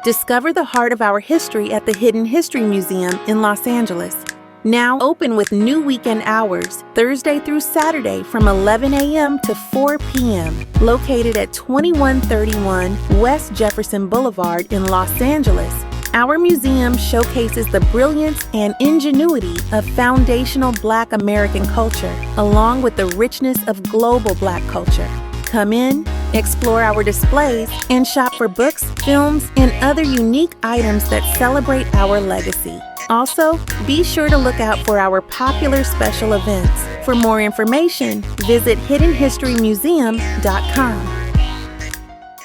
Discover the heart of our history at the Hidden History Museum in Los Angeles. Now open with new weekend hours, Thursday through Saturday from 11 a.m. to 4 p.m. Located at 2131 West Jefferson Boulevard in Los Angeles, our museum showcases the brilliance and ingenuity of foundational Black American culture, along with the richness of global Black culture. Come in, explore our displays, and shop for books, films, and other unique items that celebrate our legacy. Also, be sure to look out for our popular special events. For more information, visit hiddenhistorymuseum.com.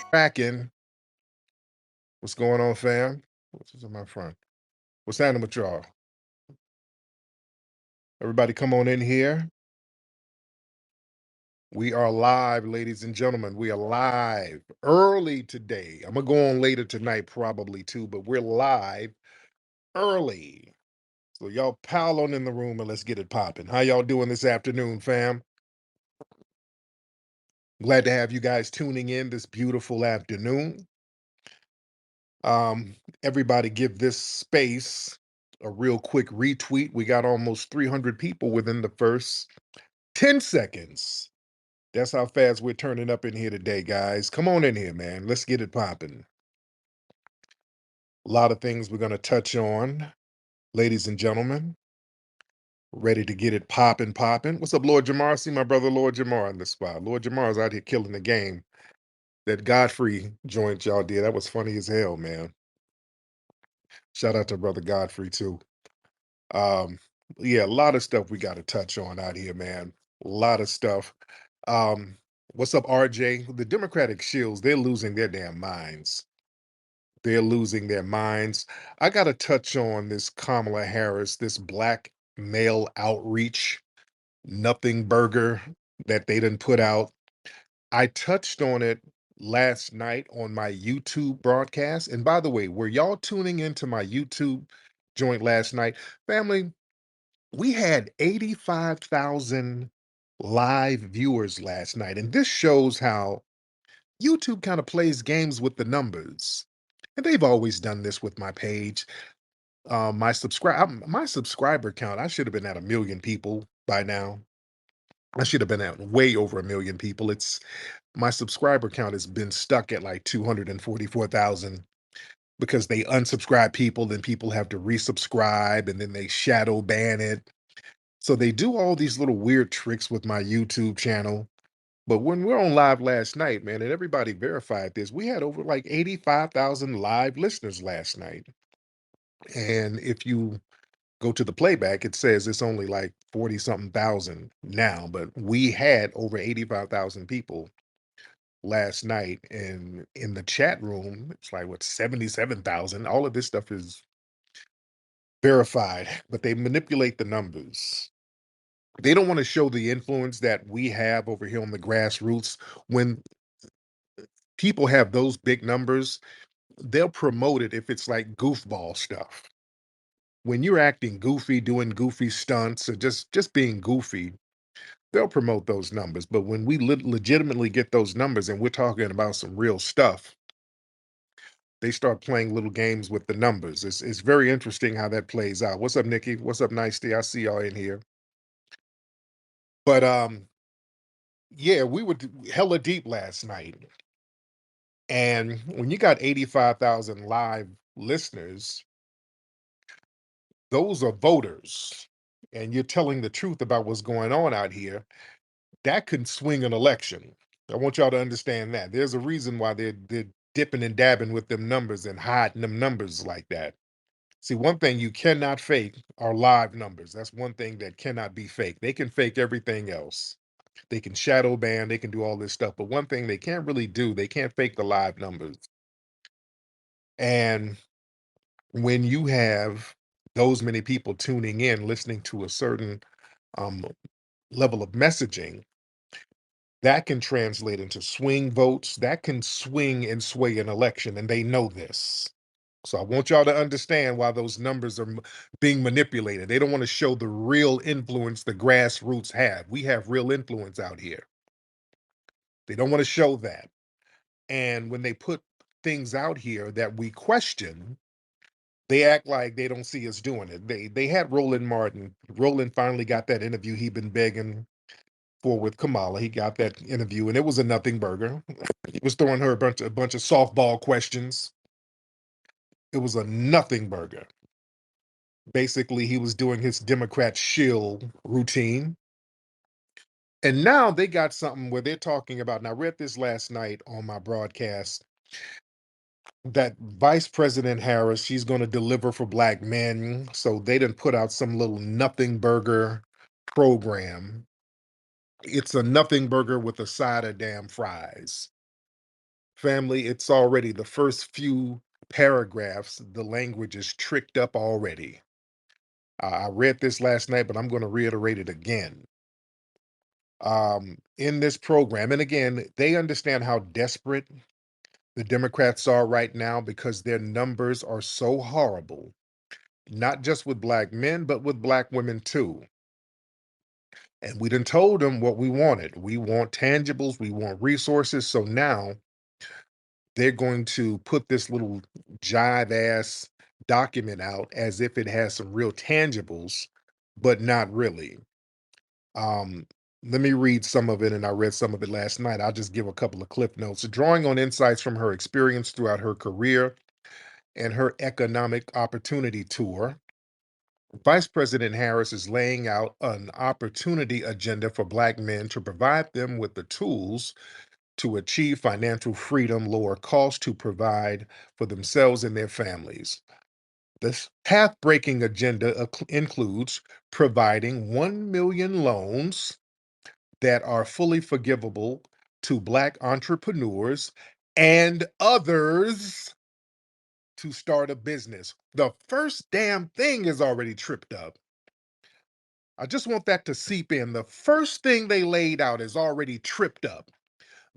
Cracking. What's going on, fam? What's in my front? What's happening with y'all? Everybody come on in here. We are live, ladies and gentlemen. We are live early today. I'm going to go on later tonight probably too, but we're live early. So y'all pile on in the room and let's get it popping. How y'all doing this afternoon, fam? Glad to have you guys tuning in this beautiful afternoon. Everybody give this space a real quick retweet. We got almost 300 people within the first 10 seconds. That's how fast we're turning up in here today, guys. Come on in here, man. Let's get it popping. A lot of things we're going to touch on, ladies and gentlemen. Ready to get it popping. What's up, Lord Jamar? See my brother, Lord Jamar, in the spot. Lord Jamar's out here killing the game. That Godfrey joint y'all did, that was funny as hell, man. Shout out to brother Godfrey, too. Yeah, a lot of stuff we got to touch on out here, man. A lot of stuff. What's up, RJ? The Democratic shills, they're losing their damn minds. They're losing their minds. I got to touch on this Kamala Harris, this black male outreach, nothing burger that they didn't put out. I touched on it last night on my YouTube broadcast. And by the way, were y'all tuning into my YouTube joint last night? Family, we had 85,000 live viewers last night. And this shows how YouTube kind of plays games with the numbers. And they've always done this with my page. My subscriber count, I should have been at 1 million people by now. I should have been at way over 1 million people. My subscriber count has been stuck at like 244,000 because they unsubscribe people, then people have to resubscribe, and then they shadow ban it. So they do all these little weird tricks with my YouTube channel. But when we're on live last night, man, and everybody verified this, we had over like 85,000 live listeners last night. And if you go to the playback, it says it's only like 40 something thousand now, but we had over 85,000 people last night. And in the chat room, it's like what, 77,000. All of this stuff is verified, but they manipulate the numbers. They don't want to show the influence that we have over here on the grassroots. When people have those big numbers, they'll promote it if it's like goofball stuff. When you're acting goofy, doing goofy stunts, or just being goofy, they'll promote those numbers. But when we legitimately get those numbers and we're talking about some real stuff, they start playing little games with the numbers. It's very interesting how that plays out. What's up, Nikki? What's up, Nice D? I see y'all in here. But yeah, we were hella deep last night. And when you got 85,000 live listeners, those are voters. And you're telling the truth about what's going on out here. That can swing an election. I want y'all to understand that. There's a reason why they're dipping and dabbing with them numbers and hiding them numbers like that. See, one thing you cannot fake are live numbers. That's one thing that cannot be fake. They can fake everything else. They can shadow ban, they can do all this stuff. But one thing they can't really do, they can't fake the live numbers. And when you have those many people tuning in, listening to a certain level of messaging, that can translate into swing votes. That can swing and sway an election, and they know this. So I want y'all to understand why those numbers are being manipulated. They don't want to show the real influence the grassroots have. We have real influence out here. They don't want to show that. And when they put things out here that we question, they act like they don't see us doing it. They had Roland Martin. Roland finally got that interview he'd been begging for with Kamala. He got that interview, and it was a nothing burger. He was throwing her a bunch of softball questions. It was a nothing burger. Basically, he was doing his Democrat shill routine. And now they got something where they're talking about, and I read this last night on my broadcast, that Vice President Harris, she's going to deliver for black men. So they didn't put out some little nothing burger program. It's a nothing burger with a side of damn fries. Family, it's already the first few paragraphs, the language is tricked up already. I read this last night, but I'm going to reiterate it again. In this program, and again, they understand how desperate the Democrats are right now because their numbers are so horrible, not just with black men, but with black women too. And we done told them what we wanted. We want tangibles, we want resources. So now they're going to put this little jive ass document out as if it has some real tangibles, but not really. Um, Let me read some of it, and I read some of it last night. I'll just give a couple of clip notes. Drawing on insights from her experience throughout her career and her economic opportunity tour, Vice President Harris is laying out an opportunity agenda for Black men to provide them with the tools to achieve financial freedom, lower costs to provide for themselves and their families. This path breaking agenda includes providing 1 million loans that are fully forgivable to Black entrepreneurs and others to start a business. The first damn thing is already tripped up. I just want that to seep in. The first thing they laid out is already tripped up.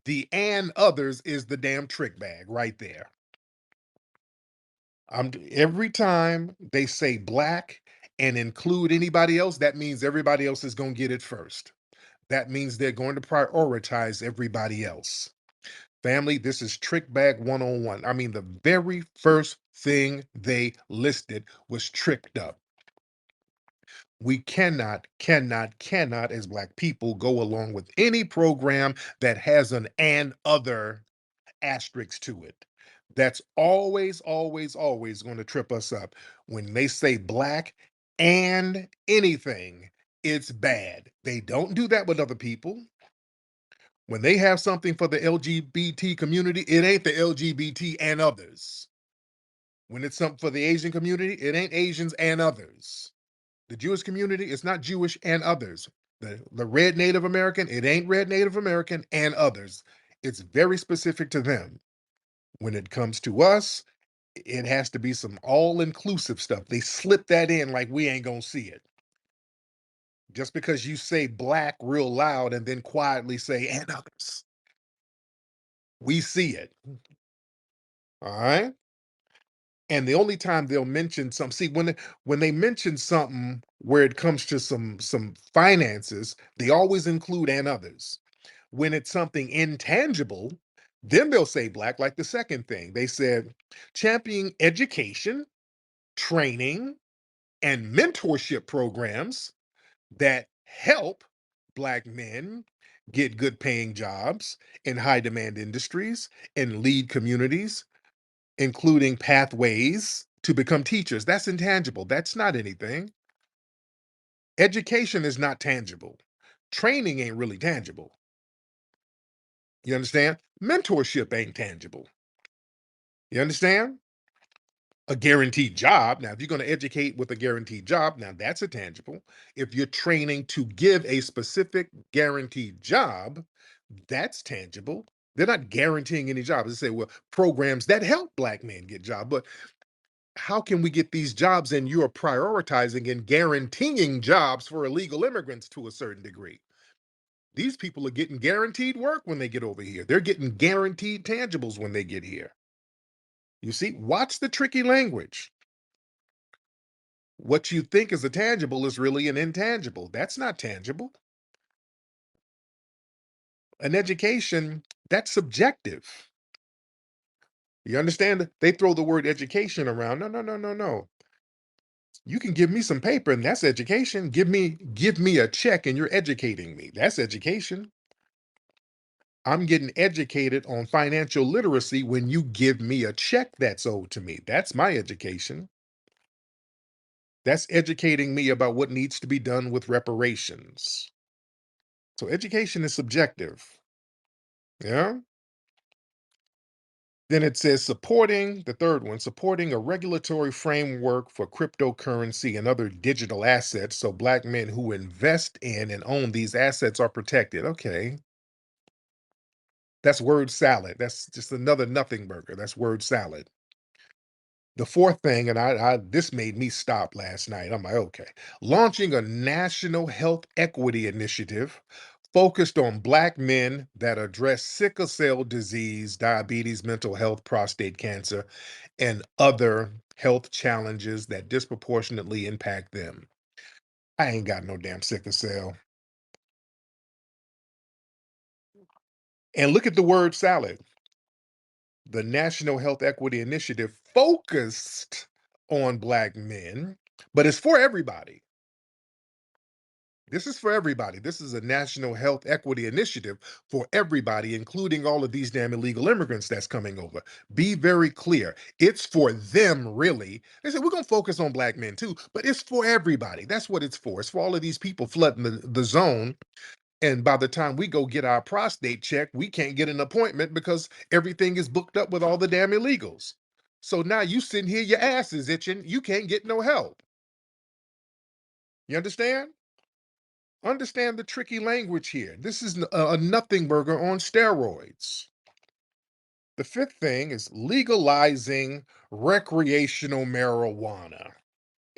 The and others is the damn trick bag right there. Every time they say black and include anybody else, that means everybody else is going to get it first. That means they're going to prioritize everybody else. Family, this is trick bag 101. I mean, the very first thing they listed was tricked up. We cannot, as Black people, go along with any program that has an and other asterisk to it. That's always going to trip us up. When they say Black and anything, it's bad. They don't do that with other people. When they have something for the LGBT community, it ain't the LGBT and others. When it's something for the Asian community, it ain't Asians and others. The Jewish community, it's not Jewish and others. The red Native American, it ain't red Native American and others. It's very specific to them. When it comes to us, it has to be some all-inclusive stuff. They slip that in like we ain't gonna see it. Just because you say black real loud and then quietly say and others, we see it. All right. And the only time they'll mention some, see, when they mention something where it comes to some finances, they always include and others. When it's something intangible, then they'll say black, like the second thing. They said championing education, training, and mentorship programs that help Black men get good paying jobs in high demand industries and lead communities, including pathways to become teachers. That's intangible. That's not anything. Education is not tangible. Training ain't really tangible. You understand? Mentorship ain't tangible. You understand? A guaranteed job. Now, if you're going to educate with a guaranteed job, now that's a tangible. If you're training to give a specific guaranteed job, that's tangible. They're not guaranteeing any jobs. They say, well, programs that help Black men get jobs. But how can we get these jobs and you're prioritizing and guaranteeing jobs for illegal immigrants to a certain degree? These people are getting guaranteed work when they get over here. They're getting guaranteed tangibles when they get here. You see, watch the tricky language. What you think is a tangible is really an intangible. That's not tangible. An education, that's subjective. You understand? They throw the word education around. No, no, no, no, no. You can give me some paper and that's education. Give me a check and you're educating me. That's education. I'm getting educated on financial literacy when you give me a check that's owed to me. That's my education. That's educating me about what needs to be done with reparations. So education is subjective. Yeah. Then it says supporting the third one, supporting a regulatory framework for cryptocurrency and other digital assets so Black men who invest in and own these assets are protected. Okay. That's word salad. That's just another nothing burger. That's word salad. The fourth thing, and I this made me stop last night. I'm like, okay, launching a national health equity initiative focused on Black men that address sickle cell disease, diabetes, mental health, prostate cancer, and other health challenges that disproportionately impact them. I ain't got no damn sickle cell. And look at the word salad. The National Health Equity Initiative focused on Black men, but it's for everybody. This is for everybody. This is a national health equity initiative for everybody, including all of these damn illegal immigrants that's coming over. Be very clear. It's for them, really. They said, we're going to focus on Black men too, but it's for everybody. That's what it's for. It's for all of these people flooding the zone. And by the time we go get our prostate check, we can't get an appointment because everything is booked up with all the damn illegals. So now you sitting here, your ass is itching. You can't get no help. You understand? Understand the tricky language here. This is a nothing burger on steroids. The fifth thing is legalizing recreational marijuana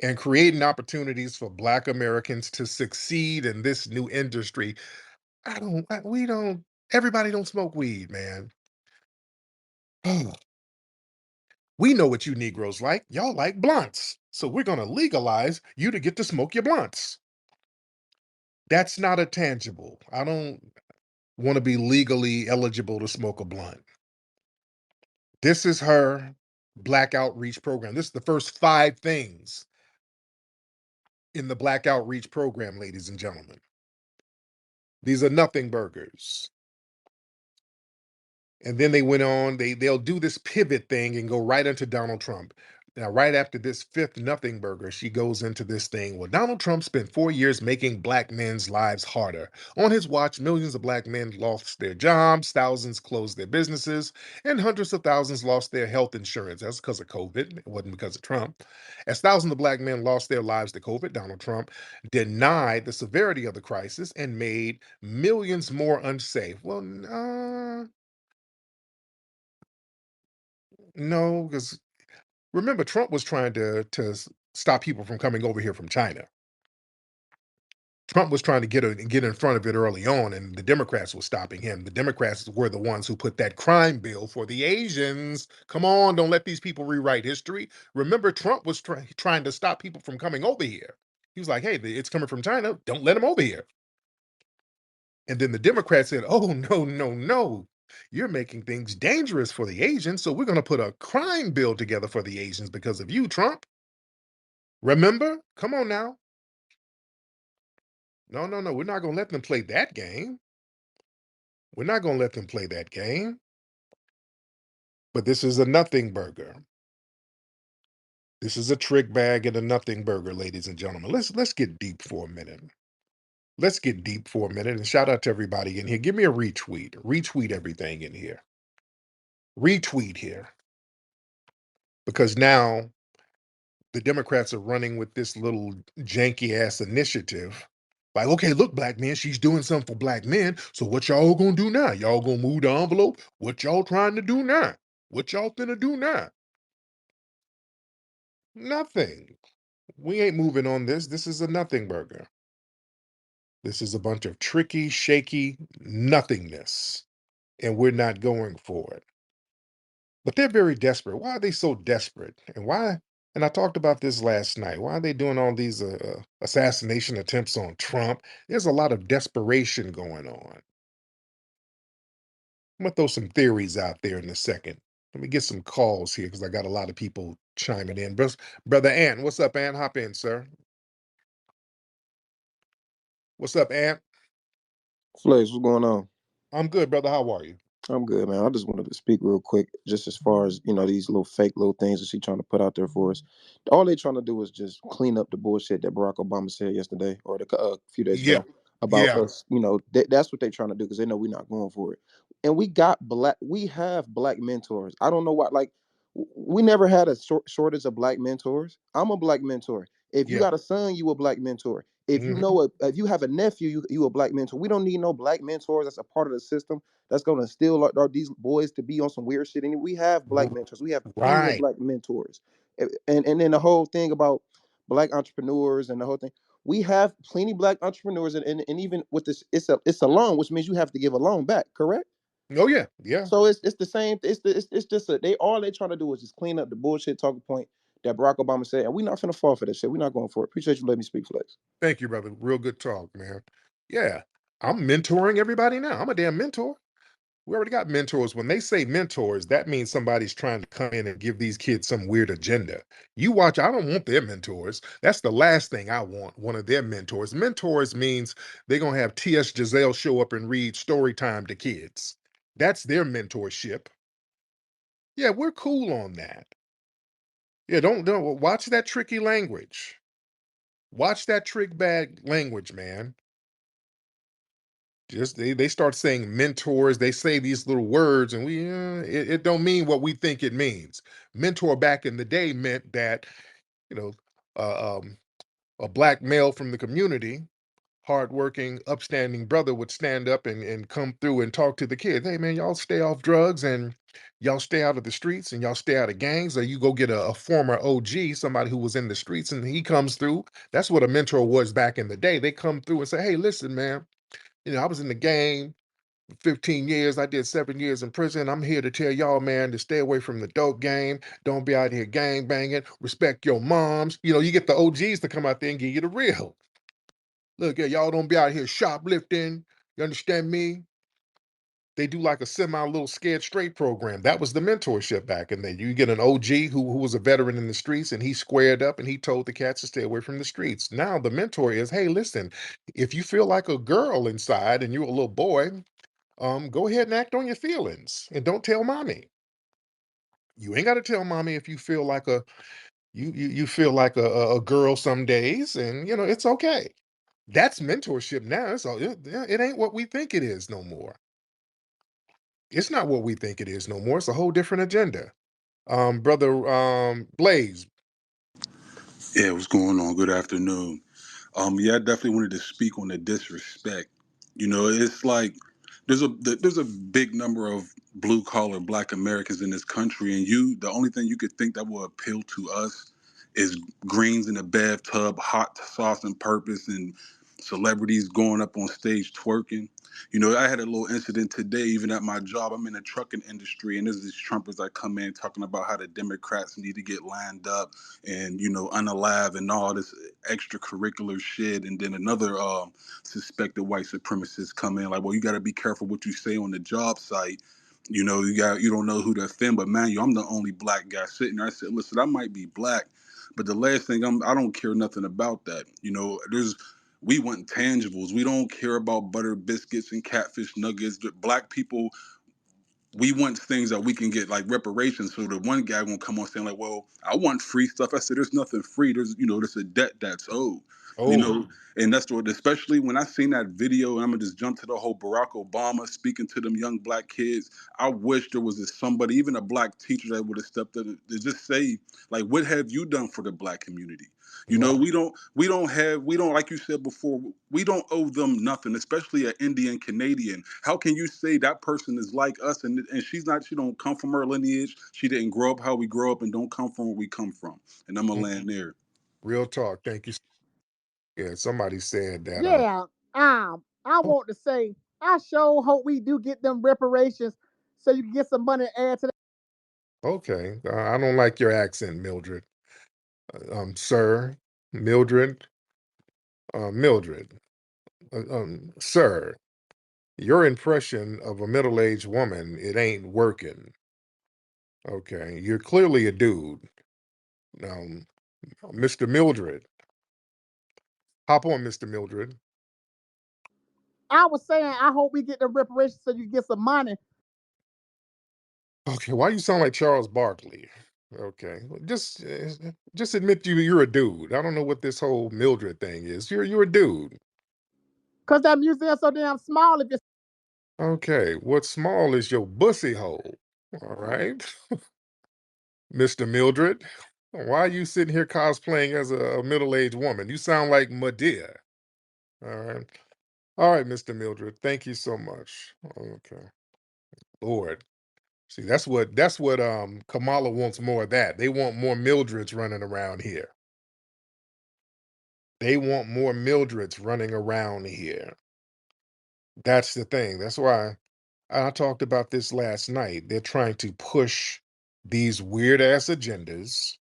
and creating opportunities for Black Americans to succeed in this new industry. We don't, everybody don't smoke weed, man. We know what you Negroes like. Y'all like blunts. So we're going to legalize you to get to smoke your blunts. That's not a tangible. I don't want to be legally eligible to smoke a blunt. This is her Black Outreach program. This is the first five things in the Black Outreach program, ladies and gentlemen. These are nothing burgers. And then they went on, they'll do this pivot thing and go right into Donald Trump. Now, right after this fifth nothing burger, she goes into this thing. Well, Donald Trump spent 4 years making Black men's lives harder. On his watch, millions of Black men lost their jobs, thousands closed their businesses, and hundreds of thousands lost their health insurance. That's because of COVID. It wasn't because of Trump. As thousands of Black men lost their lives to COVID, Donald Trump denied the severity of the crisis and made millions more unsafe. Well, no, because remember, Trump was trying to stop people from coming over here from China. Trump was trying to get in front of it early on, and the Democrats were stopping him. The Democrats were the ones who put that crime bill for the Asians. Come on, don't let these people rewrite history. Remember, Trump was trying to stop people from coming over here. He was like, "Hey, it's coming from China. Don't let them over here." And then the Democrats said, "Oh no, no, no! You're making things dangerous for the Asians, so we're going to put a crime bill together for the Asians because of you, Trump." Remember? Come on now. No, no, no. We're not going to let them play that game. We're not going to let them play that game. But this is a nothing burger. This is a trick bag and a nothing burger, ladies and gentlemen. Let's get deep for a minute. Let's get deep for a minute and shout out to everybody in here. Give me a retweet. Retweet everything in here. Retweet here. Because now the Democrats are running with this little janky ass initiative. Like, okay, look, Black men, she's doing something for Black men. So what y'all gonna do now? Y'all gonna move the envelope? What y'all trying to do now? What y'all finna do now? Nothing. We ain't moving on this. This is a nothing burger. This is a bunch of tricky, shaky nothingness. And we're not going for it. But they're very desperate. Why are they so desperate? And why? And I talked about this last night. Why are they doing all these assassination attempts on Trump? There's a lot of desperation going on. I'm gonna throw some theories out there in a second. Let me get some calls here because I got a lot of people chiming in. Brother Ant, what's up, Ant? Hop in, sir. What's up, Ant? Flex, what's going on? I'm good, brother. How are you? I'm good, man. I just wanted to speak real quick, just as far as these little fake little things that she trying to put out there for us. All they trying to do is just clean up the bullshit that Barack Obama said yesterday or a few days Yeah, ago about yeah, us. That's what they trying to do because they know we're not going for it. And we have black mentors. I don't know why. Like, we never had a shortage of black mentors. I'm a black mentor. If you yeah. got a son, you a black mentor. Hmm. If you have a nephew, you a black mentor. We don't need no black mentors. That's a part of the system that's going to still these boys to be on some weird shit. And we have black mentors. We have plenty of Right. black mentors. And then the whole thing about black entrepreneurs and the whole thing. We have plenty black entrepreneurs, and even with this, it's a loan, which means you have to give a loan back, correct? Oh yeah, yeah. So it's the same. It's just they trying to do is just clean up the bullshit talking point that Barack Obama said, and we're not gonna fall for that shit. We're not going for it. Appreciate you letting me speak, Flex. Thank you, brother. Real good talk, man. Yeah, I'm mentoring everybody now. I'm a damn mentor. We already got mentors. When they say mentors, that means somebody's trying to come in and give these kids some weird agenda. You watch, I don't want their mentors. That's the last thing I want, one of their mentors. Mentors means they're going to have T.S. Giselle show up and read story time to kids. That's their mentorship. Yeah, we're cool on that. Yeah, don't watch that tricky language. Watch that trick bag language, man. Just they start saying mentors. They say these little words, and it don't mean what we think it means. Mentor back in the day meant that you know uh, um, a black male from the community, hardworking, upstanding brother would stand up and come through and talk to the kids. Hey man, y'all stay off drugs and y'all stay out of the streets and y'all stay out of gangs, or you go get a former OG, somebody who was in the streets, and he comes through. That's what a mentor was back in the day. They come through and say, hey, listen, man. I was in the game 15 years. I did 7 years in prison. I'm here to tell y'all, man, to stay away from the dope game. Don't be out here gang banging. Respect your moms. You get the OGs to come out there and give you the real. Look, yeah, y'all don't be out here shoplifting. You understand me? They do like a semi little scared straight program. That was the mentorship back in there. You get an OG who was a veteran in the streets and he squared up and he told the cats to stay away from the streets. Now the mentor is, hey, listen, if you feel like a girl inside and you're a little boy, go ahead and act on your feelings and don't tell mommy. You ain't got to tell mommy if you feel like you feel like a girl some days, and it's okay. That's mentorship now. It ain't what we think it is no more. It's not what we think it is no more. It's a whole different agenda. Brother Blaze. Yeah, what's going on? Good afternoon. Yeah, I definitely wanted to speak on the disrespect. It's like there's a big number of blue collar Black Americans in this country, and the only thing you could think that will appeal to us is greens in a bathtub, hot sauce and purpose, and celebrities going up on stage twerking. I had a little incident today, even at my job. I'm in the trucking industry, and there's these Trumpers that come in talking about how the Democrats need to get lined up and unalive and all this extracurricular shit. And then another suspected white supremacist come in like, well, you got to be careful what you say on the job site. You don't know who to offend, but man, I'm the only black guy sitting there. I said, listen, I might be black, but the last thing I don't care nothing about that. We want tangibles. We don't care about butter biscuits and catfish nuggets. Black people, we want things that we can get like reparations. So the one guy gonna come on saying like, well, I want free stuff. I said, there's nothing free. There's a debt that's owed. You Oh, know, and that's what, especially when I seen that video, and I'm gonna just jump to the whole Barack Obama speaking to them young black kids. I wish there was somebody, even a black teacher, that would have stepped in to just say, like, what have you done for the black community? right. We don't, like you said before, we don't owe them nothing, especially an Indian Canadian. How can you say that person is like us, and she don't come from her lineage, she didn't grow up how we grow up, and don't come from where we come from? And I'm gonna Mm, land there. real talk. Thank you. Yeah, somebody said that. Yeah, I Oh, want to say I sure hope we do get them reparations so you can get some money to add to that. okay. I don't like your accent, Mildred. Sir, Mildred, Mildred, sir. Your impression of a middle-aged woman, it ain't working. Okay, you're clearly a dude. Um, Mr. Mildred, hop on, Mr. Mildred. I was saying, I hope we get the reparations so you get some money. Okay, why you sound like Charles Barkley? Okay, well, just admit you're a dude. I don't know what this whole Mildred thing is. You're a dude. Cause that museum's so damn small. If you Okay, what's small is your bussy hole. All right, Mr. Mildred. Why are you sitting here cosplaying as a middle-aged woman? You sound like Medea. All right. All right, Mr. Mildred. Thank you so much. Okay. Lord. See, that's what Kamala wants more of that. They want more Mildreds running around here. They want more Mildreds running around here. That's the thing. That's why I talked about this last night. They're trying to push these weird ass agendas,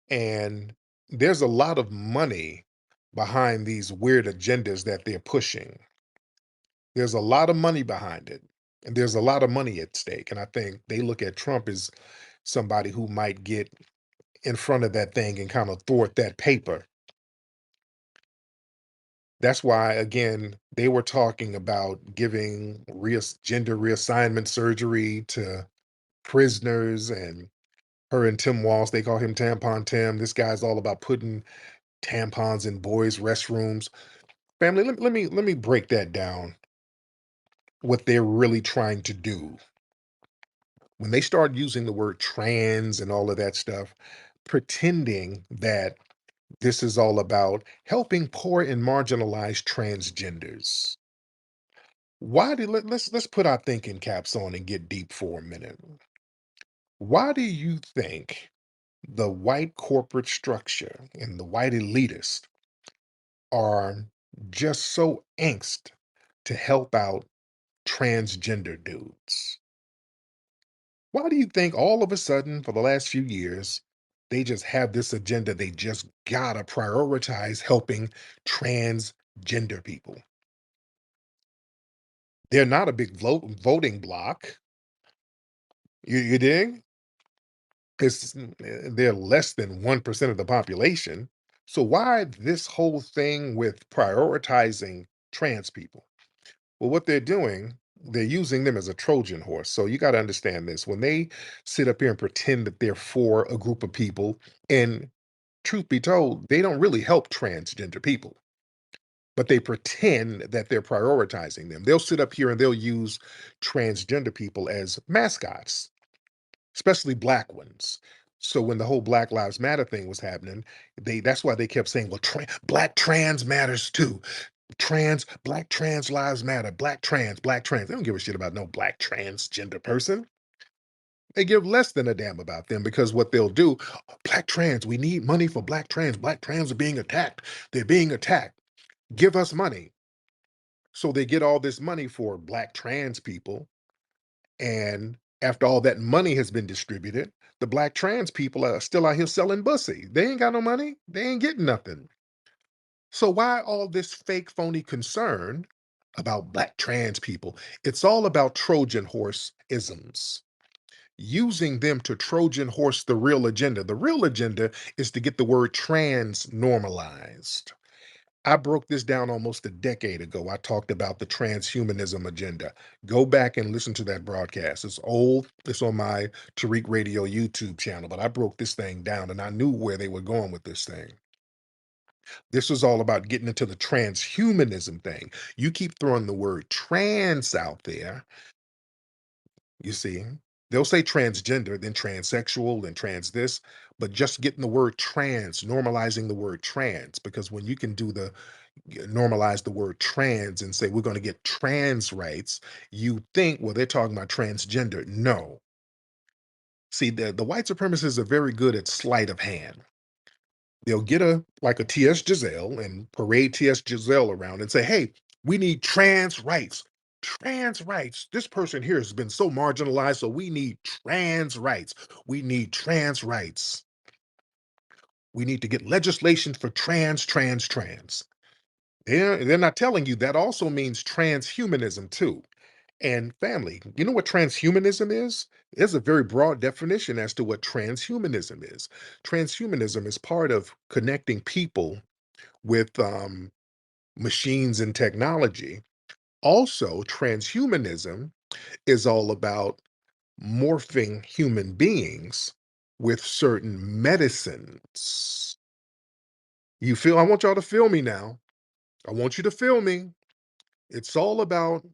and there's a lot of money behind these weird agendas that they're pushing. There's a lot of money behind it, and there's a lot of money at stake. And I think they look at Trump as somebody who might get in front of that thing and kind of thwart that paper. That's why, again, they were talking about giving gender reassignment surgery to prisoners, and her and Tim Walz, they call him Tampon Tim. This guy's all about putting tampons in boys' restrooms. Family, let me break that down. What they're really trying to do when they start using the word trans and all of that stuff, pretending that this is all about helping poor and marginalized transgenders. Let's put our thinking caps on and get deep for a minute. Why do you think the white corporate structure and the white elitists are just so angst to help out transgender dudes? Why do you think all of a sudden, for the last few years, they just have this agenda? They just gotta prioritize helping transgender people. They're not a big voting block. You dig? They're less than 1% of the population. So why this whole thing with prioritizing trans people? Well, what they're doing, they're using them as a Trojan horse. So you got to understand this. When they sit up here and pretend that they're for a group of people, and truth be told, they don't really help transgender people, but they pretend that they're prioritizing them. They'll sit up here and they'll use transgender people as mascots, especially black ones. So when the whole Black Lives Matter thing was happening, that's why they kept saying, well, black trans matters too. Black trans lives matter. Black trans, black trans. They don't give a shit about no black transgender person. They give less than a damn about them, because what they'll do, black trans, we need money for black trans. Black trans are being attacked. They're being attacked. Give us money. So they get all this money for black trans people. And after all that money has been distributed, the black trans people are still out here selling bussy. They ain't got no money. They ain't getting nothing. So why all this fake phony concern about black trans people? It's all about Trojan horse isms. Using them to Trojan horse the real agenda. The real agenda is to get the word trans normalized. I broke this down almost a decade ago. I talked about the transhumanism agenda. Go back and listen to that broadcast. It's old. It's on my Tariq Radio YouTube channel, but I broke this thing down and I knew where they were going with this thing. This was all about getting into the transhumanism thing. You keep throwing the word trans out there, you see. They'll say transgender, then transsexual, then trans this, but just getting the word trans, normalizing the word trans, because when you can normalize the word trans and say we're going to get trans rights, you think, well, they're talking about transgender. No. See, the white supremacists are very good at sleight of hand. They'll get a T.S. Giselle and parade T.S. Giselle around and say, hey, we need trans rights. Trans rights. This person here has been so marginalized, so we need trans rights. We need trans rights. We need to get legislation for trans. They're not telling you that also means transhumanism too. And family, you know what transhumanism is? There's a very broad definition as to what transhumanism is. Transhumanism is part of connecting people with machines and technology. Also, transhumanism is all about morphing human beings with certain medicines. You feel, I want y'all to feel me now. I want you to feel me. It's all about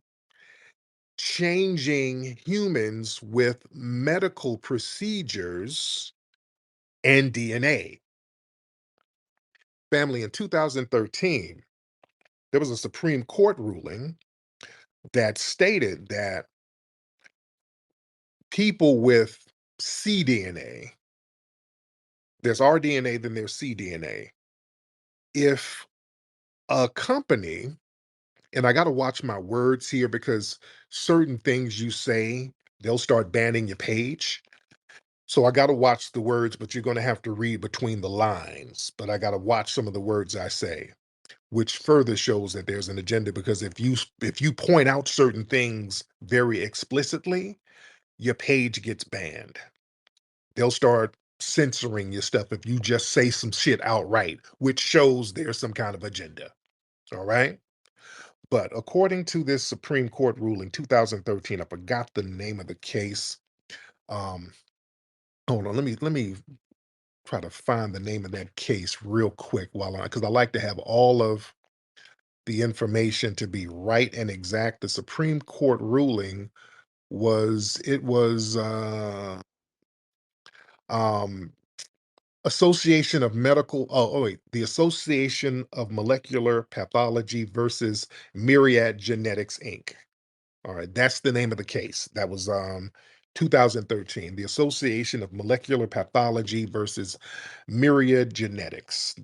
changing humans with medical procedures and DNA. Family, in 2013, there was a Supreme Court ruling that stated that people with cDNA, there's rDNA, then there's cDNA. If a company, and I got to watch my words here because certain things you say, they'll start banning your page. So I got to watch the words, but you're going to have to read between the lines. But I got to watch some of the words I say, which further shows that there's an agenda because if you point out certain things very explicitly, your page gets banned. They'll start censoring your stuff if you just say some shit outright, which shows there's some kind of agenda. All right? But according to this Supreme Court ruling 2013, I forgot the name of the case. Um hold on, let me try to find the name of that case real quick while I because I like to have all of the information to be right and exact. The Supreme Court ruling was um Association of Medical wait, the Association of Molecular Pathology versus Myriad Genetics Inc. All right, that's the name of the case. That was 2013. The Association of Molecular Pathology versus Myriad Genetics.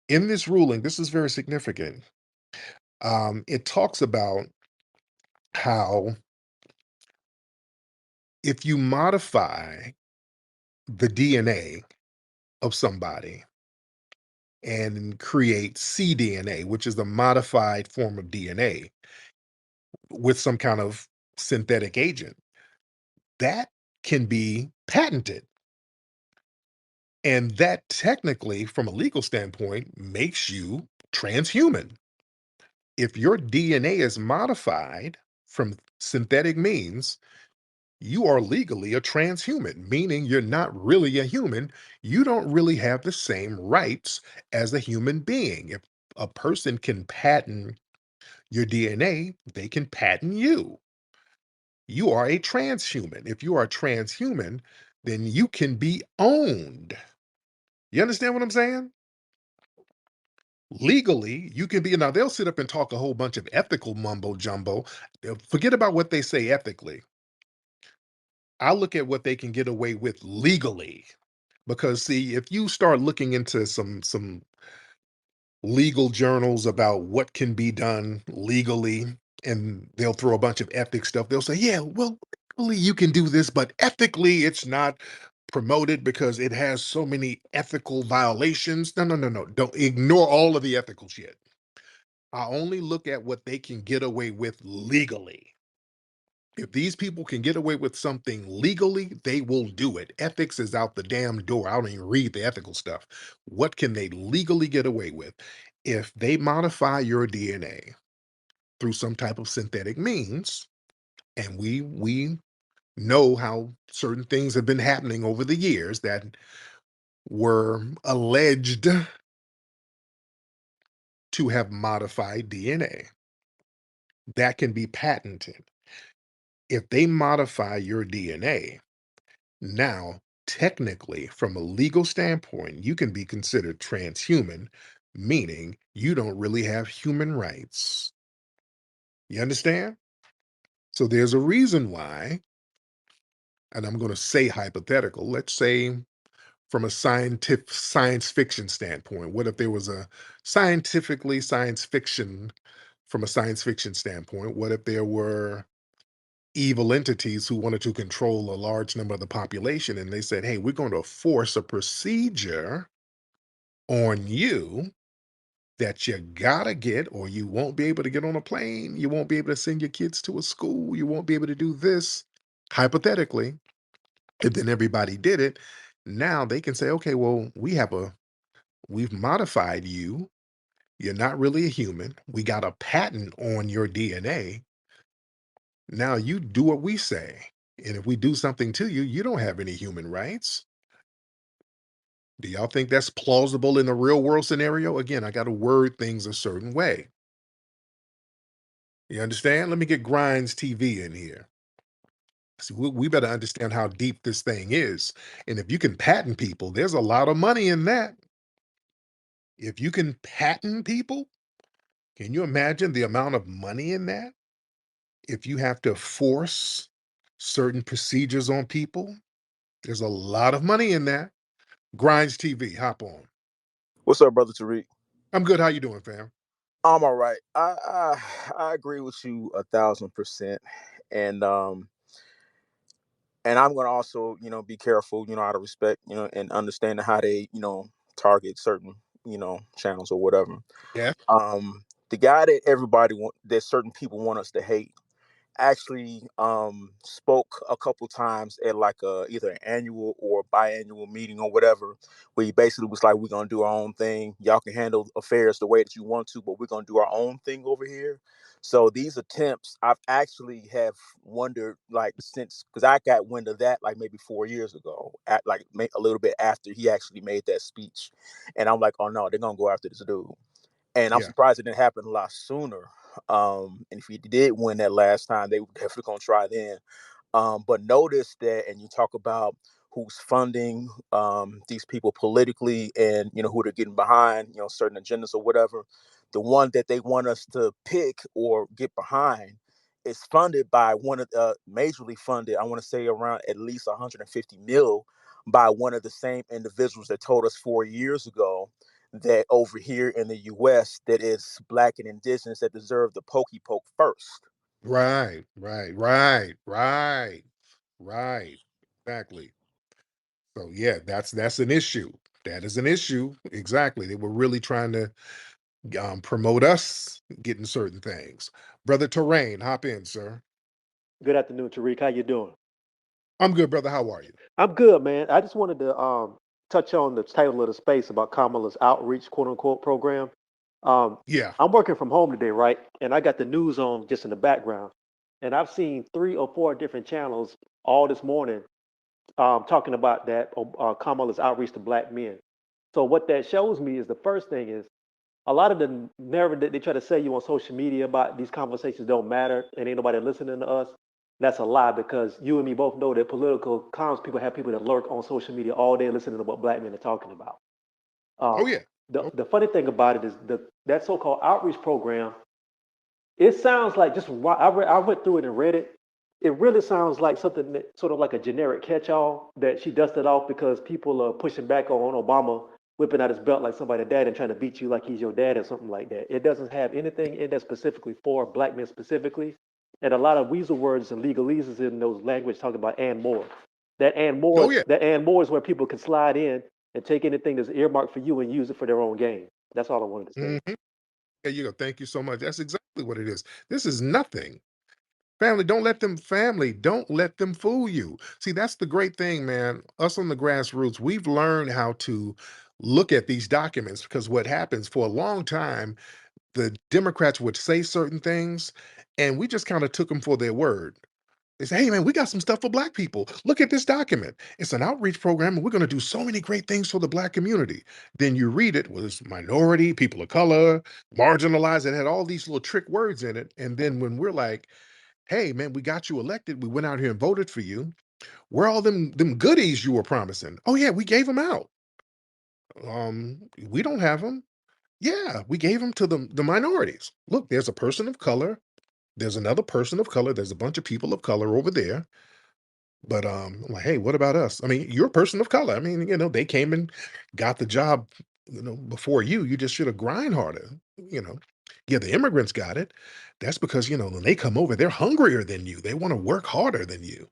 In this ruling, this is very significant. It talks about how if you modify the DNA of somebody and create cDNA, which is the modified form of DNA with some kind of synthetic agent, that can be patented. And that technically, from a legal standpoint, makes you transhuman. If your DNA is modified from synthetic means, you are legally a transhuman, meaning you're not really a human. You don't really have the same rights as a human being. If a person can patent your DNA, they can patent you. You are a transhuman. If you are a transhuman, then you can be owned. You understand what I'm saying? Legally, you can be, now they'll sit up and talk a whole bunch of ethical mumbo jumbo. Forget about what they say ethically. I look at what they can get away with legally. Because see, if you start looking into some legal journals about what can be done legally, and they'll throw a bunch of ethics stuff, they'll say, yeah, well, legally you can do this, but ethically it's not promoted because it has so many ethical violations. No, no, no, no. Don't ignore all of the ethical shit. I only look at what they can get away with legally. If these people can get away with something legally, they will do it. Ethics is out the damn door. I don't even read the ethical stuff. What can they legally get away with? If they modify your DNA through some type of synthetic means, and we know how certain things have been happening over the years that were alleged to have modified DNA, that can be patented. If they modify your DNA, now, technically, from a legal standpoint, you can be considered transhuman, meaning you don't really have human rights. You understand? So there's a reason why, and I'm going to say hypothetical, let's say from a scientific science fiction standpoint, what if there was a scientifically science fiction from a science fiction standpoint? What if there were evil entities who wanted to control a large number of the population and they said, hey, we're going to force a procedure on you that you gotta get, or you won't be able to get on a plane, you won't be able to send your kids to a school, you won't be able to do this, hypothetically, and then everybody did it. Now they can say, okay, well, we've modified you. You're not really a human. We got a patent on your DNA. Now you do what we say. And if we do something to you, you don't have any human rights. Do y'all think that's plausible in a real world scenario? Again, I got to word things a certain way. You understand? Let me get Grinds TV in here. See, we better understand how deep this thing is. And if you can patent people, there's a lot of money in that. If you can patent people, can you imagine the amount of money in that? If you have to force certain procedures on people, there's a lot of money in that. Grinds TV, hop on. What's up, brother Tariq? I'm good. How you doing, fam? I'm all right. I agree with you 1,000%, and I'm gonna also be careful, out of respect, and understanding how they target certain channels or whatever. Yeah. The guy that that certain people want us to hate actually spoke a couple times at like either an annual or biannual meeting or whatever, where he basically was like, we're gonna do our own thing, y'all can handle affairs the way that you want to, but we're gonna do our own thing over here. So these attempts, I've actually have wondered, like, since, because I got wind of that like maybe 4 years ago, at like a little bit after he actually made that speech, and I'm like, oh no, they're gonna go after this dude, and I'm Yeah. surprised it didn't happen a lot sooner. And if he did win that last time, they were definitely gonna try then. But notice that, and you talk about who's funding these people politically, and who they're getting behind, certain agendas or whatever. The one that they want us to pick or get behind is funded by one of the majorly funded. I want to say around at least 150 mil by one of the same individuals that told us 4 years ago that over here in the U.S. that it's black and indigenous that deserve the pokey poke first. Right, right, right, right, right. Exactly. So yeah, that's an issue. That is an issue. Exactly. They were really trying to promote us getting certain things. Brother Terrain, hop in, sir. Good afternoon, Tariq. How you doing? I'm good, brother. How are you? I'm good, man. I just wanted to touch on the title of the space about Kamala's outreach, quote unquote, program. Um, Yeah. I'm working from home today, right? And I got the news on just in the background, and I've seen 3 or 4 different channels all this morning talking about that Kamala's outreach to black men. So what that shows me is the first thing is a lot of the narrative that they try to sell you on social media about these conversations don't matter and ain't nobody listening to us. That's a lie because you and me both know that political comms people have people that lurk on social media all day listening to what black men are talking about. Oh Um, yeah. the Oh, the funny thing about it is that so-called outreach program, it sounds like I went through it and read it. It really sounds like something that, sort of like a generic catch-all that she dusted off because people are pushing back on Obama whipping out his belt like somebody dad and trying to beat you like he's your dad or something like that. It doesn't have anything in there specifically for black men specifically, and a lot of weasel words and legalese in those language talking about and more. oh yeah. That and more is where people can slide in and take anything that's earmarked for you and use it for their own gain. That's all I wanted to say. Mhm. There you go. Thank you so much. That's exactly what it is. This is nothing. Family, don't let them fool you. See, that's the great thing, man. Us on the grassroots, we've learned how to look at these documents because what happens for a long time, the Democrats would say certain things, and we just kind of took them for their word. They say, hey, man, we got some stuff for black people. Look at this document. It's an outreach program, and we're going to do so many great things for the black community. Then you read it, was minority, people of color, marginalized. It had all these little trick words in it. And then when we're like, hey, man, we got you elected. We went out here and voted for you. Where all them goodies you were promising? Oh, yeah, we gave them out. We don't have them. Yeah, we gave them to the minorities. Look, there's a person of color. There's another person of color. There's a bunch of people of color over there. But I'm like, hey, what about us? I mean, you're a person of color. I mean, they came and got the job, before you. You just should have grind harder. You know, yeah, the immigrants got it. That's because when they come over, they're hungrier than you. They want to work harder than you.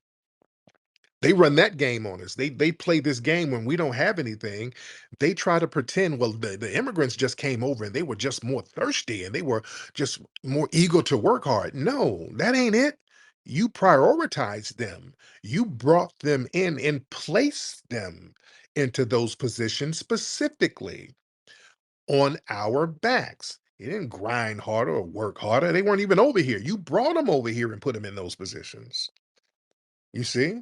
They run that game on us. They play this game when we don't have anything. They try to pretend, well, the immigrants just came over and they were just more thirsty and they were just more eager to work hard. No, that ain't it. You prioritized them. You brought them in and placed them into those positions specifically on our backs. You didn't grind harder or work harder. They weren't even over here. You brought them over here and put them in those positions. You see?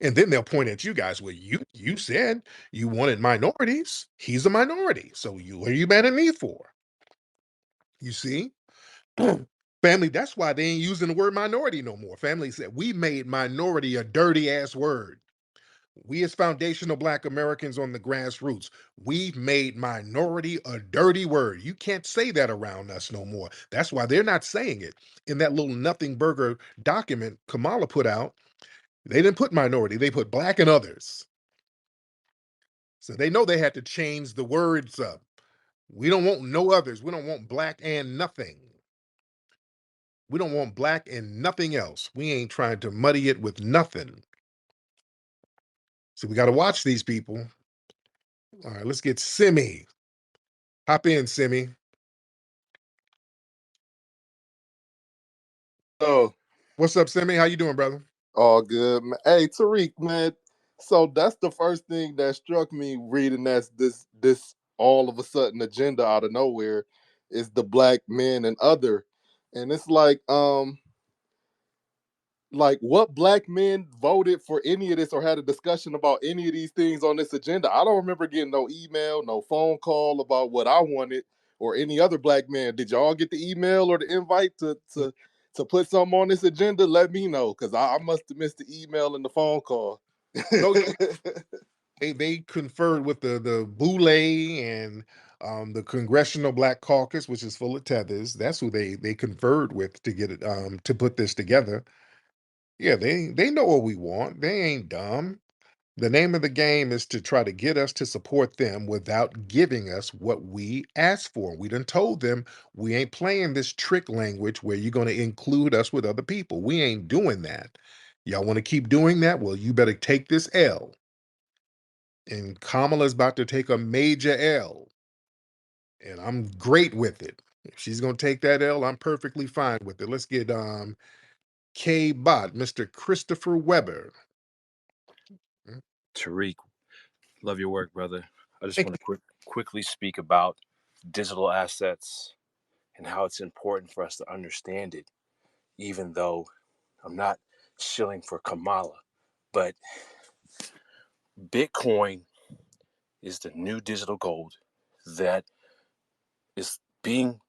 And then they'll point at you guys. Well, you said you wanted minorities. He's a minority. So what are you mad at me for? You see? Family, that's why they ain't using the word minority no more. Family said we made minority a dirty ass word. We as foundational Black Americans on the grassroots, we've made minority a dirty word. You can't say that around us no more. That's why they're not saying it. In that little nothing burger document Kamala put out, they didn't put minority, they put Black and others. So they know they had to change the words up. We don't want no others. We don't want Black and nothing. We don't want Black and nothing else. We ain't trying to muddy it with nothing. So we got to watch these people. All right, let's get Simi. Hop in, Simi. Oh, What's up, Simi? How you doing, brother? all good, man. Hey, Tariq, man. So that's the first thing that struck me reading this all of a sudden agenda out of nowhere is the Black men and other. And it's like what Black men voted for any of this or had a discussion about any of these things on this agenda. I don't remember getting no email, no phone call about what I wanted or any other Black man. Did y'all get the email or the invite to put something on this agenda? Let me know, because I must have missed the email and the phone call. No, they conferred with the Boule and the Congressional Black Caucus, which is full of tethers. That's who they conferred with to get it to put this together. Yeah, they know what we want. They ain't dumb. The name of the game is to try to get us to support them without giving us what we asked for. We done told them we ain't playing this trick language where you're going to include us with other people. We ain't doing that. Y'all want to keep doing that? Well, you better take this L. And Kamala's about to take a major L. And I'm great with it. If she's going to take that L, I'm perfectly fine with it. Let's get K Bot, Mr. Christopher Weber. Tariq, love your work, brother. I just Thank want to quickly speak about digital assets and how it's important for us to understand it, even though I'm not shilling for Kamala. But Bitcoin is the new digital gold that is being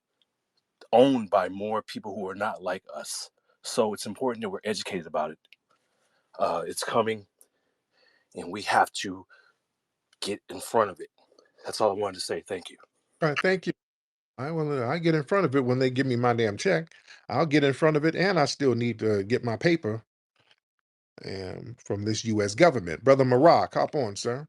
owned by more people who are not like us. So it's important that we're educated about it. It's coming, and we have to get in front of it. That's all I wanted to say. Thank you. All right, thank you. I get in front of it when they give me my damn check. I'll get in front of it, and I still need to get my paper from this U.S. government. Brother Marak, hop on, sir.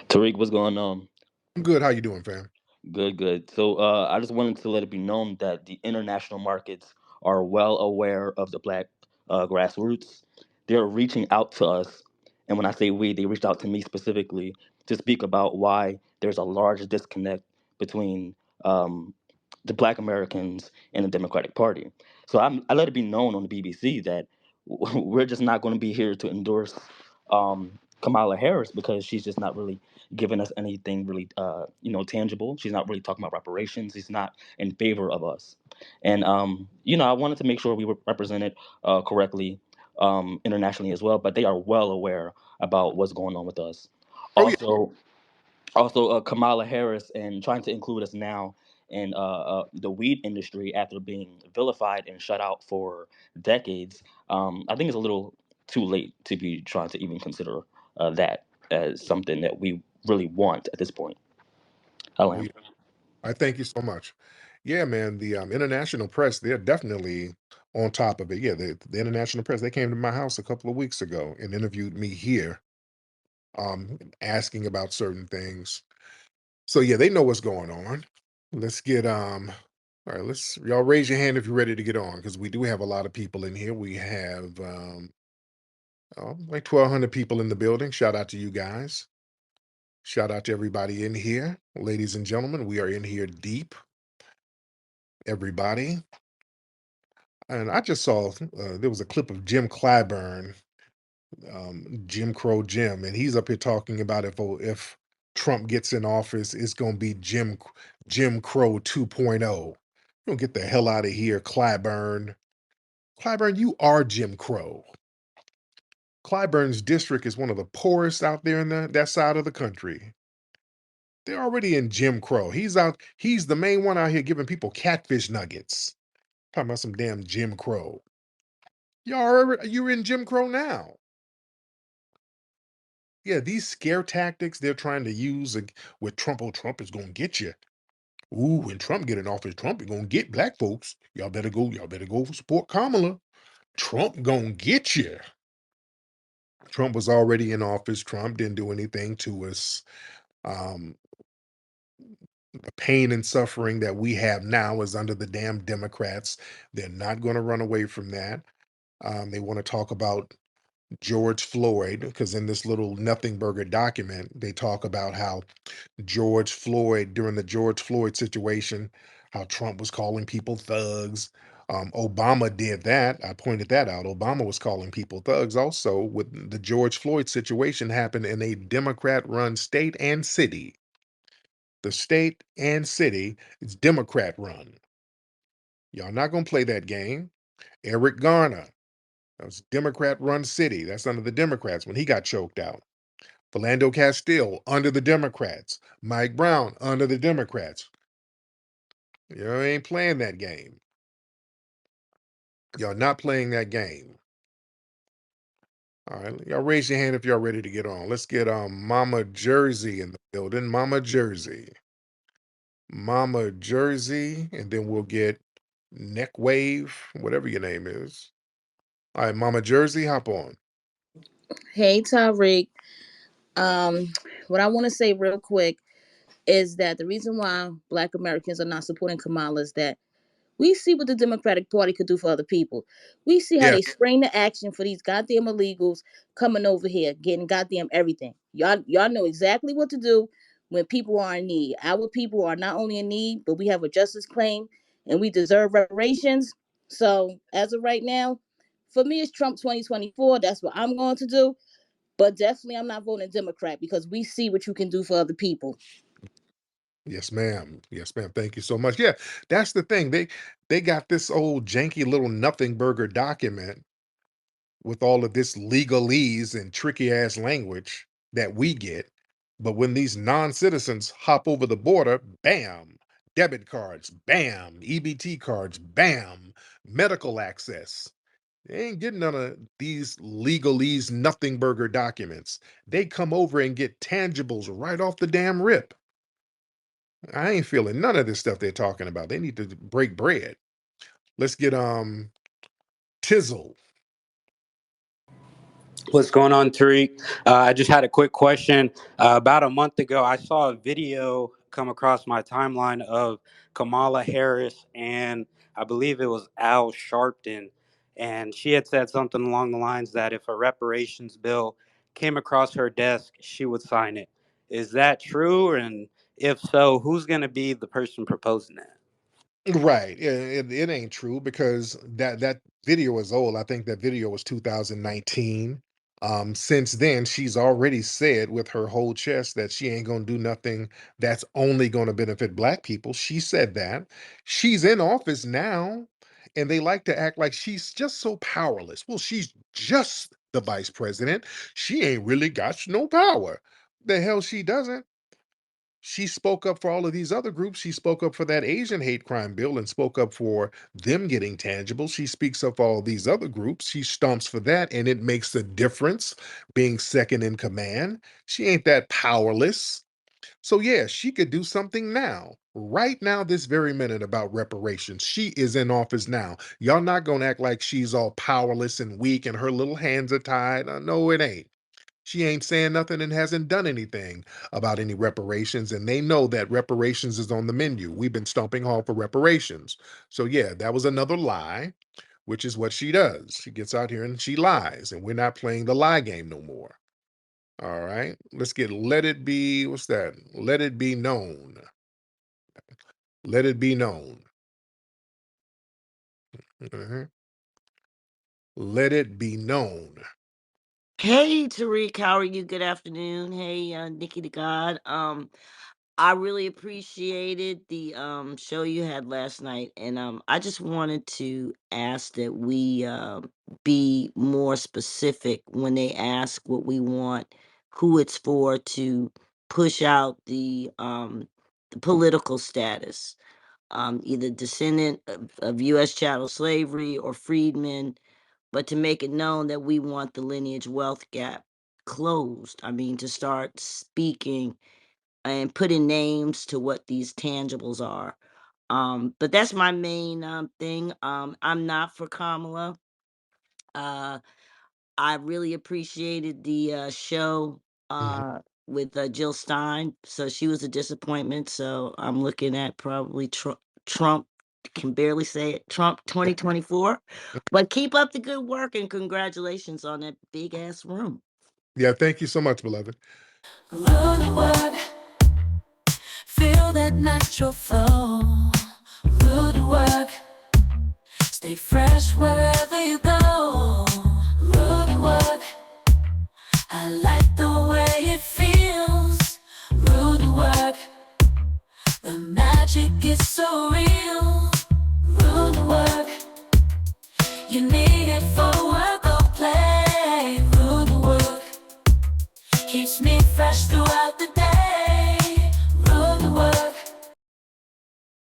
Tariq, what's going on? I'm good. How you doing, fam? Good, good. So I just wanted to let it be known that the international markets are well aware of the black grassroots. They're reaching out to us. And when I say we, they reached out to me specifically to speak about why there's a large disconnect between the black Americans and the Democratic Party. So I let it be known on the BBC that we're just not going to be here to endorse Kamala Harris because she's just not really giving us anything really, tangible. She's not really talking about reparations. She's not in favor of us. And, I wanted to make sure we were represented correctly internationally as well, but they are well aware about what's going on with us. Oh yeah. Also, Kamala Harris and trying to include us now in the weed industry after being vilified and shut out for decades. I think it's a little too late to be trying to even consider that as something that we really want at this point. Oh Alan. yeah. I thank you so much. Yeah, man. The international press, they're definitely on top of it. Yeah, the international press, they came to my house a couple of weeks ago and interviewed me here, asking about certain things. So yeah, they know what's going on. Let's get all right, let's y'all raise your hand if you're ready to get on because we do have a lot of people in here. We have Like 1,200 people in the building. Shout out to you guys. Shout out to everybody in here. Ladies and gentlemen, we are in here deep, everybody. And I just saw there was a clip of Jim Clyburn, Jim Crow Jim, and he's up here talking about if Trump gets in office, it's going to be Jim Crow 2.0. You don't get the hell out of here, Clyburn. Clyburn, you are Jim Crow. Clyburn's district is one of the poorest out there in that side of the country. They're already in Jim Crow. He's the main one out here giving people catfish nuggets. Talking about some damn Jim Crow. You're in Jim Crow now. Yeah, these scare tactics they're trying to use with Trump. Oh, Trump is gonna get you. Ooh, when Trump get in office, Trump is gonna get black folks. Y'all better go support Kamala. Trump gonna get you. Trump was already in office. Trump didn't do anything to us. Um, the pain and suffering that we have now is under the damn Democrats. They're not going to run away from that. They want to talk about George Floyd because in this little nothing burger document, they talk about how George Floyd, during the George Floyd situation, how Trump was calling people thugs. Obama did that. I pointed that out. Obama was calling people thugs also with the George Floyd situation happened in a Democrat run state and city. The state and city is Democrat run. Y'all not going to play that game. Eric Garner, that was Democrat run city. That's under the Democrats when he got choked out. Philando Castile under the Democrats. Mike Brown under the Democrats. You ain't playing that game. Y'all not playing that game. All right, y'all raise your hand if y'all ready to get on. Let's get Mama Jersey in the building. Mama Jersey. Mama Jersey, and then we'll get Neck Wave, whatever your name is. All right, Mama Jersey, hop on. Hey, Tariq. Um, what I want to say real quick is that the reason why Black Americans are not supporting Kamala is that we see what the Democratic Party could do for other people. We see how Yeah, they spring the action for these goddamn illegals coming over here, getting goddamn everything. Y'all know exactly what to do when people are in need. Our people are not only in need, but we have a justice claim and we deserve reparations. So as of right now, for me, it's Trump 2024. That's what I'm going to do. But definitely, I'm not voting Democrat because we see what you can do for other people. yes, ma'am. Yes, ma'am. Thank you so much. Yeah, that's the thing. They got this old janky little nothing burger document with all of this legalese and tricky ass language that we get. But when these non-citizens hop over the border, bam, debit cards, bam, EBT cards, bam, medical access. They ain't getting none of these legalese nothing burger documents. They come over and get tangibles right off the damn rip. I ain't feeling none of this stuff they're talking about. They need to break bread. Let's get Tizzle. What's going on, Tariq? I just had a quick question. About a month ago, I saw a video come across my timeline of Kamala Harris and I believe it was Al Sharpton. And she had said something along the lines that if a reparations bill came across her desk, she would sign it. Is that true? And if so, who's going to be the person proposing that? Right. Yeah, it ain't true because that video is old. I think that video was 2019. Since then, she's already said with her whole chest that she ain't gonna do nothing that's only gonna benefit black people. She said that. She's in office now, and they like to act like she's just so powerless. Well, she's just the vice president. She ain't really got no power. The hell she doesn't. She spoke up for all of these other groups. She spoke up for that Asian hate crime bill and spoke up for them getting tangible. She speaks up for all these other groups. She stomps for that, and it makes a difference being second in command. She ain't that powerless. So, yeah, she could do something now, right now, this very minute about reparations. She is in office now. Y'all not going to act like she's all powerless and weak and her little hands are tied. No, it ain't. She ain't saying nothing and hasn't done anything about any reparations, and they know that reparations is on the menu. We've been stomping hard for reparations. So, yeah, that was another lie. which is what she does. She gets out here and she lies, and we're not playing the lie game no more. All right, let's get Let It Be. What's that? Let It Be Known. Let It Be Known. Mhm. Let It Be Known. Hey Tariq, how are you? Good afternoon. Hey, Nikki the God. I really appreciated the show you had last night, and I just wanted to ask that we be more specific when they ask what we want, who it's for, to push out the political status, either descendant of U.S. chattel slavery or freedmen, but to make it known that we want the lineage wealth gap closed. I mean, to start speaking and putting names to what these tangibles are. But that's my main thing. I'm not for Kamala. Uh, I really appreciated the show Mhm. with Jill Stein. So she was a disappointment. So I'm looking at probably Trump, can barely say it, Trump 2024. But keep up the good work and congratulations on that big ass room. Yeah, thank you so much, beloved. Root work, feel that natural flow. Root work, stay fresh wherever you go. Root work, I like the way it feels. Root work, the magic is so real.